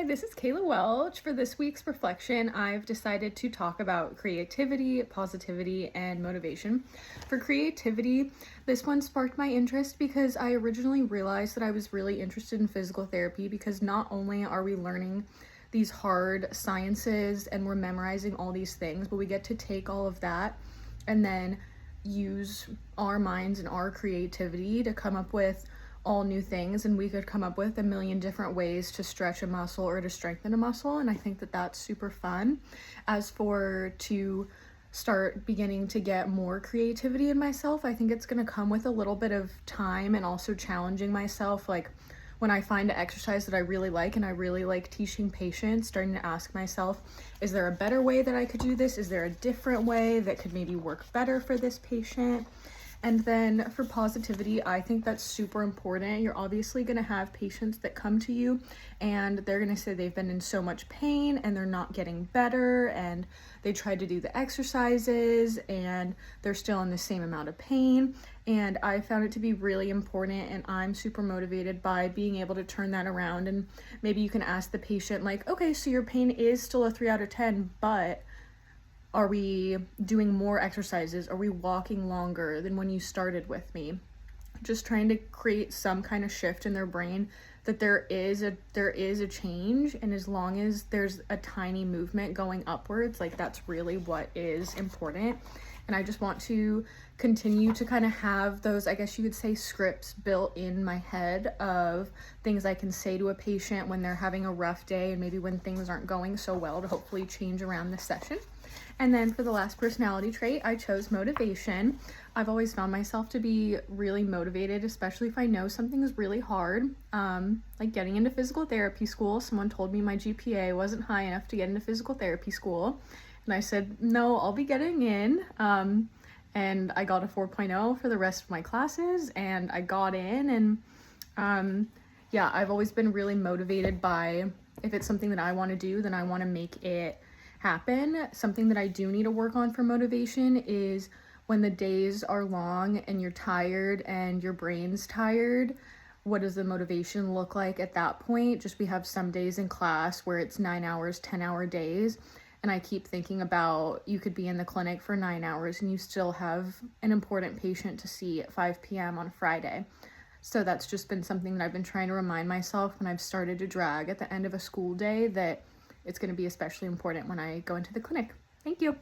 this is Kayla Welch. For this week's reflection, I've decided to talk about creativity, positivity, and motivation. For creativity, this one sparked my interest because I originally realized that I was really interested in physical therapy because not only are we learning these hard sciences and we're memorizing all these things, but we get to take all of that and then use our minds and our creativity to come up with all new things, and we could come up with a million different ways to stretch a muscle or to strengthen a muscle, and I think that that's super fun. As for to start beginning to get more creativity in myself, I think it's going to come with a little bit of time and also challenging myself. Like when I find an exercise that I really like and I really like teaching patients, starting to ask myself, is there a better way that I could do this? Is there a different way that could maybe work better for this patient? And then for positivity, I think that's super important. You're obviously going to have patients that come to you and they're going to say they've been in so much pain and they're not getting better, and they tried to do the exercises and they're still in the same amount of pain. And I found it to be really important, and I'm super motivated by being able to turn that around. And maybe you can ask the patient, like, okay, so your pain is still a 3 out of 10, but are we doing more exercises? Are we walking longer than when you started with me? Just trying to create some kind of shift in their brain that there is a change, and as long as there's a tiny movement going upwards, like that's really what is important. And I just want to continue to kind of have those, I guess you could say, scripts built in my head of things I can say to a patient when they're having a rough day and maybe when things aren't going so well, to hopefully change around the session. And then for the last personality trait, I chose motivation. I've always found myself to be really motivated, especially if I know something is really hard. Like getting into physical therapy school, someone told me my GPA wasn't high enough to get into physical therapy school. And I said, no, I'll be getting in. And I got a 4.0 for the rest of my classes, and I got in. And yeah, I've always been really motivated by, if it's something that I want to do, then I want to make it happen. Something that I do need to work on for motivation is when the days are long and you're tired and your brain's tired, what does the motivation look like at that point? Just we have some days in class where it's 9 hours, 10-hour days, and I keep thinking about, you could be in the clinic for 9 hours and you still have an important patient to see at 5 p.m. on Friday. So that's just been something that I've been trying to remind myself when I've started to drag at the end of a school day, that it's going to be especially important when I go into the clinic. Thank you.